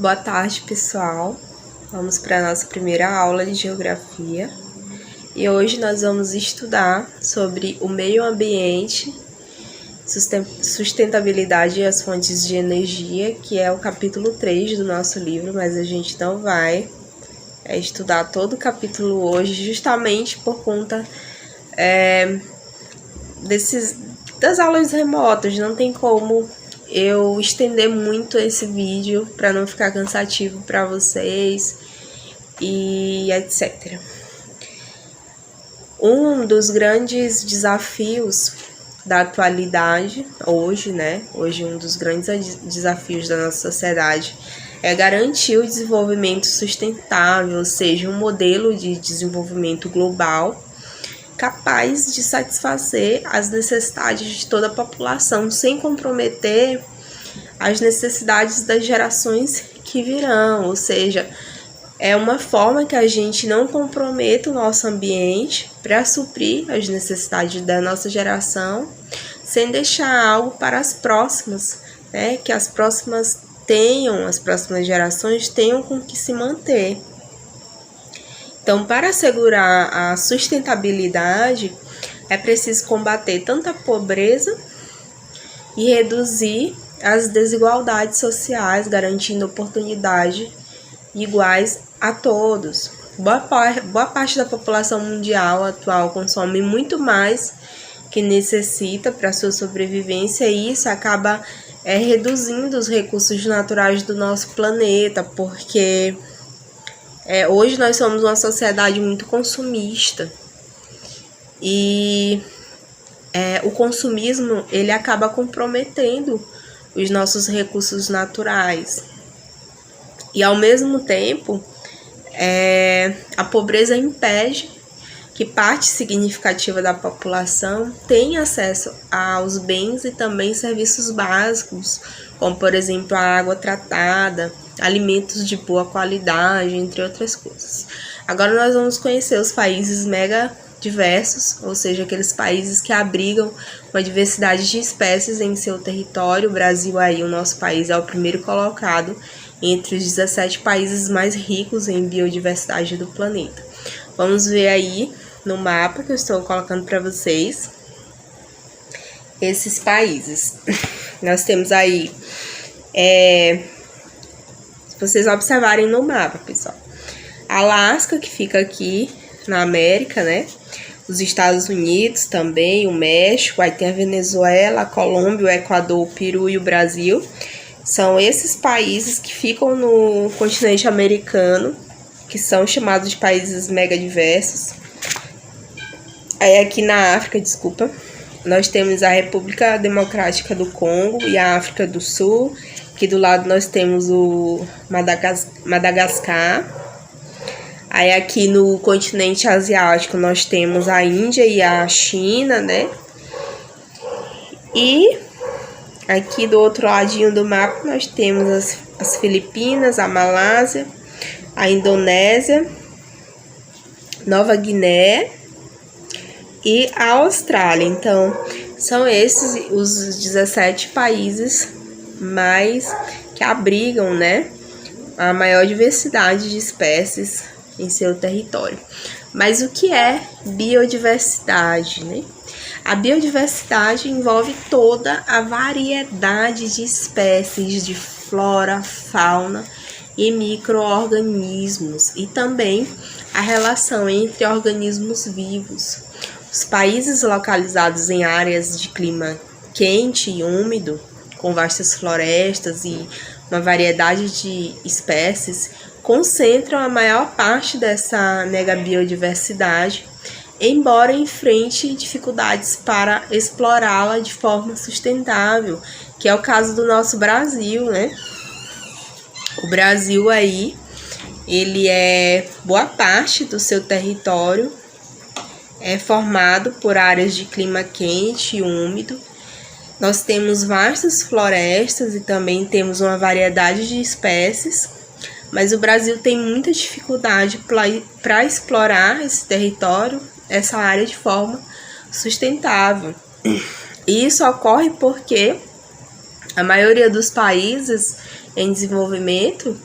Boa tarde, pessoal. Vamos para a nossa primeira aula de geografia. E hoje nós vamos estudar sobre o meio ambiente, sustentabilidade e as fontes de energia, que é o capítulo 3 do nosso livro, mas a gente não vai estudar todo o capítulo hoje, justamente por conta das aulas remotas. Não tem como eu estender muito esse vídeo para não ficar cansativo para vocês e etc. Um dos grandes desafios da atualidade hoje, Hoje um dos grandes desafios da nossa sociedade é garantir o desenvolvimento sustentável, ou seja, um modelo de desenvolvimento global capaz de satisfazer as necessidades de toda a população, sem comprometer as necessidades das gerações que virão, ou seja, é uma forma que a gente não comprometa o nosso ambiente para suprir as necessidades da nossa geração, sem deixar algo para as próximas, que as próximas gerações tenham com que se manter. Então, para assegurar a sustentabilidade, é preciso combater tanto a pobreza e reduzir as desigualdades sociais, garantindo oportunidades iguais a todos. Boa parte da população mundial atual consome muito mais que necessita para sua sobrevivência, e isso acaba reduzindo os recursos naturais do nosso planeta, porque hoje nós somos uma sociedade muito consumista e o consumismo ele acaba comprometendo os nossos recursos naturais. E ao mesmo tempo, a pobreza impede que parte significativa da população tenha acesso aos bens e também serviços básicos, como por exemplo a água tratada, alimentos de boa qualidade, entre outras coisas. Agora nós vamos conhecer os países mega diversos, ou seja, aqueles países que abrigam uma diversidade de espécies em seu território. O Brasil aí, o nosso país, é o primeiro colocado entre os 17 países mais ricos em biodiversidade do planeta. Vamos ver aí no mapa que eu estou colocando para vocês esses países. Nós temos aí, se vocês observarem no mapa, pessoal, Alasca, que fica aqui na América, Os Estados Unidos também, o México, aí tem a Venezuela, a Colômbia, o Equador, o Peru e o Brasil. São esses países que ficam no continente americano, que são chamados de países megadiversos. Aí aqui na África, nós temos a República Democrática do Congo e a África do Sul. Aqui do lado nós temos o Madagascar. Aí aqui no continente asiático nós temos a Índia e a China, E aqui do outro ladinho do mapa nós temos as Filipinas, a Malásia, a Indonésia, Nova Guiné e a Austrália. Então, são esses os 17 países que abrigam, a maior diversidade de espécies em seu território. Mas o que é biodiversidade, A biodiversidade envolve toda a variedade de espécies de flora, fauna e micro-organismos, e também a relação entre organismos vivos. Os países localizados em áreas de clima quente e úmido, com vastas florestas e uma variedade de espécies, concentram a maior parte dessa biodiversidade, embora enfrente dificuldades para explorá-la de forma sustentável, que é o caso do nosso Brasil, O Brasil aí, ele boa parte do seu território é formado por áreas de clima quente e úmido. Nós temos vastas florestas e também temos uma variedade de espécies, mas o Brasil tem muita dificuldade para explorar esse território, essa área de forma sustentável. E isso ocorre porque A maioria dos países em desenvolvimento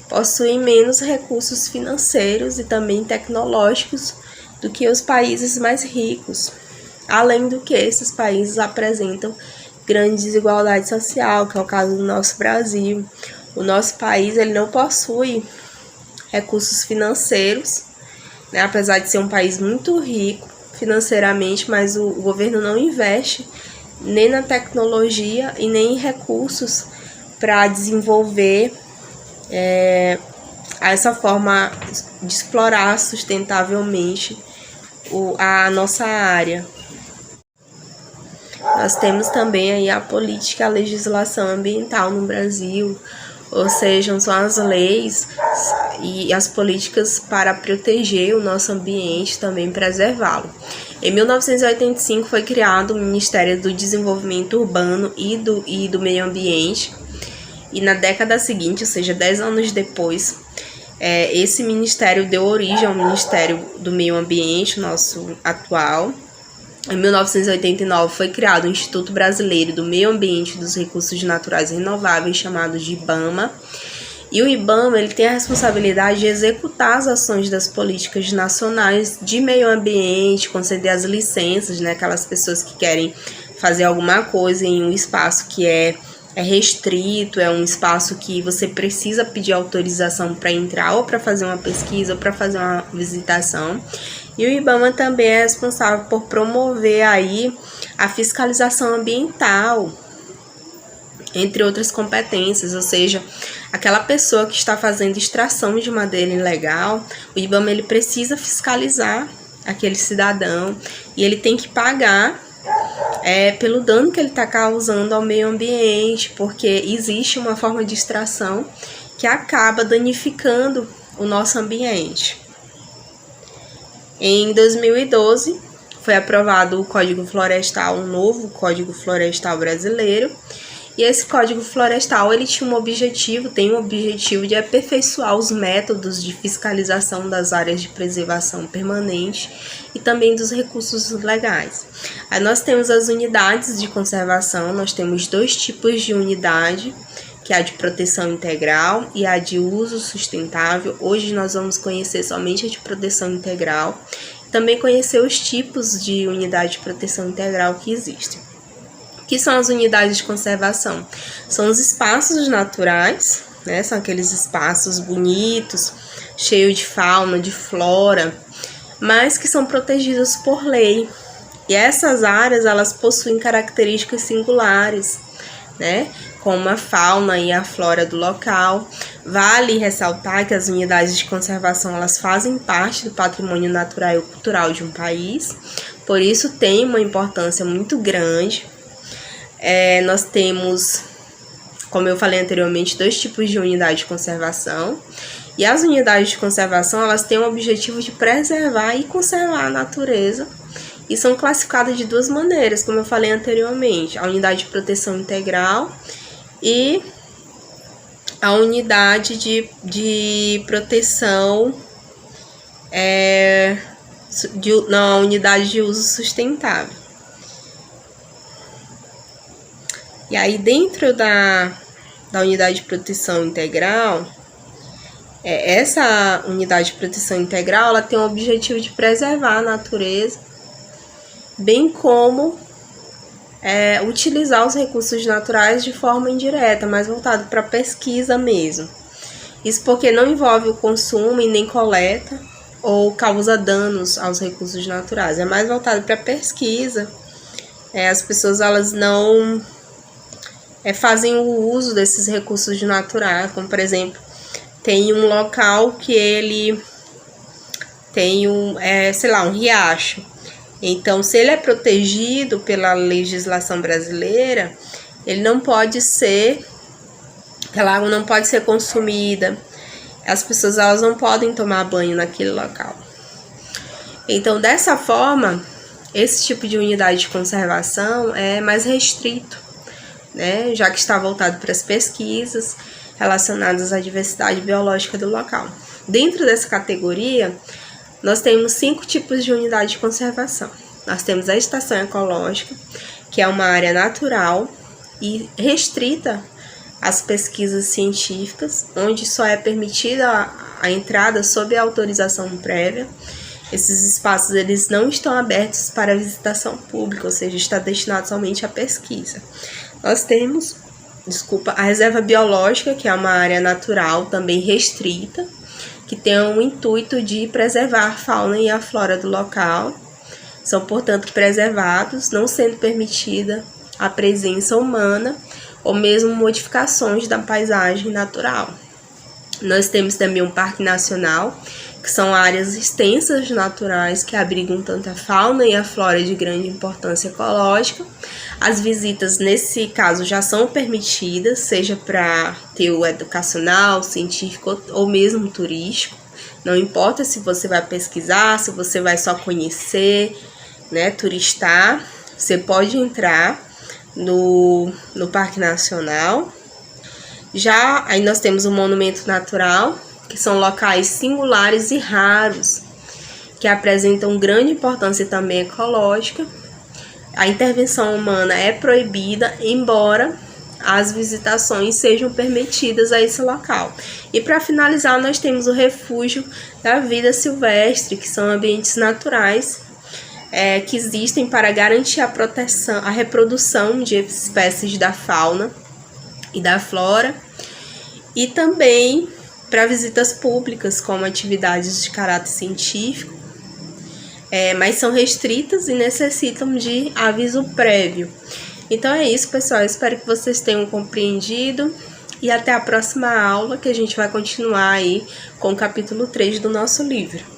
possuem menos recursos financeiros e também tecnológicos do que os países mais ricos. Além do que esses países apresentam grande desigualdade social, que é o caso do nosso Brasil. O nosso país ele não possui recursos financeiros, né? Apesar de ser um país muito rico financeiramente, mas o governo não investe nem na tecnologia e nem em recursos para desenvolver essa forma de explorar sustentavelmente a nossa área. Nós temos também aí a política, a legislação ambiental no Brasil, ou seja, são as leis e as políticas para proteger o nosso ambiente, também preservá-lo. Em 1985 foi criado o Ministério do Desenvolvimento Urbano e do Meio Ambiente, e na década seguinte, ou seja, 10 anos depois, esse ministério deu origem ao Ministério do Meio Ambiente, nosso atual. Em 1989 foi criado o Instituto Brasileiro do Meio Ambiente e dos Recursos Naturais Renováveis, chamado de IBAMA. E o IBAMA ele tem a responsabilidade de executar as ações das políticas nacionais de meio ambiente, conceder as licenças, né, aquelas pessoas que querem fazer alguma coisa em um espaço que é restrito, é um espaço que você precisa pedir autorização para entrar, ou para fazer uma pesquisa, ou para fazer uma visitação. E o IBAMA também é responsável por promover aí a fiscalização ambiental, entre outras competências, ou seja, aquela pessoa que está fazendo extração de madeira ilegal, o IBAMA ele precisa fiscalizar aquele cidadão e ele tem que pagar pelo dano que ele está causando ao meio ambiente, porque existe uma forma de extração que acaba danificando o nosso ambiente. Em 2012, foi aprovado o Código Florestal, um novo Código Florestal brasileiro, e esse Código Florestal ele tem um objetivo de aperfeiçoar os métodos de fiscalização das áreas de preservação permanente e também dos recursos legais. Aí nós temos as unidades de conservação, nós temos 2 tipos de unidade, que é a de proteção integral e a de uso sustentável. Hoje nós vamos conhecer somente a de proteção integral, também conhecer os tipos de unidade de proteção integral que existem. O que são as unidades de conservação? São os espaços naturais, né? São aqueles espaços bonitos, cheios de fauna, de flora, mas que são protegidos por lei. E essas áreas, elas possuem características singulares, né? Como a fauna e a flora do local. Vale ressaltar que as unidades de conservação elas fazem parte do patrimônio natural e cultural de um país, por isso tem uma importância muito grande. Nós temos, como eu falei anteriormente, 2 tipos de unidade de conservação, e as unidades de conservação elas têm o objetivo de preservar e conservar a natureza, e são classificadas de 2 maneiras, como eu falei anteriormente: a unidade de proteção integral e a unidade de proteção, a unidade de uso sustentável. E aí dentro da unidade de proteção integral, essa unidade de proteção integral ela tem o objetivo de preservar a natureza, bem como utilizar os recursos naturais de forma indireta, mais voltado para pesquisa mesmo. Isso porque não envolve o consumo e nem coleta ou causa danos aos recursos naturais. É mais voltado para pesquisa. As pessoas elas não fazem o uso desses recursos naturais, como por exemplo, tem um local que ele tem um riacho. Então, se ele é protegido pela legislação brasileira, ele não pode ser, aquela água não pode ser consumida, as pessoas elas não podem tomar banho naquele local. Então, dessa forma, esse tipo de unidade de conservação é mais restrito, né? Já que está voltado para as pesquisas relacionadas à diversidade biológica do local. Dentro dessa categoria, nós temos 5 tipos de unidade de conservação. Nós temos a estação ecológica, que é uma área natural e restrita às pesquisas científicas, onde só é permitida a entrada sob autorização prévia. Esses espaços eles não estão abertos para visitação pública, ou seja, está destinado somente à pesquisa. Nós temos, a reserva biológica, que é uma área natural também restrita, que tem o intuito de preservar a fauna e a flora do local. São, portanto, preservados, não sendo permitida a presença humana ou mesmo modificações da paisagem natural. Nós temos também um parque nacional, que são áreas extensas naturais que abrigam tanto a fauna e a flora de grande importância ecológica. As visitas, nesse caso, já são permitidas, seja para teor educacional, científico ou mesmo turístico. Não importa se você vai pesquisar, se você vai só conhecer, né, turistar, você pode entrar no Parque Nacional. Já aí nós temos o Monumento Natural, que são locais singulares e raros, que apresentam grande importância também ecológica. A intervenção humana é proibida, embora as visitações sejam permitidas a esse local. E para finalizar, nós temos o Refúgio da Vida Silvestre, que são ambientes naturais que existem para garantir a proteção, a reprodução de espécies da fauna e da flora, e também para visitas públicas, como atividades de caráter científico, mas são restritas e necessitam de aviso prévio. Então é isso, pessoal. Eu espero que vocês tenham compreendido e até a próxima aula, que a gente vai continuar aí com o capítulo 3 do nosso livro.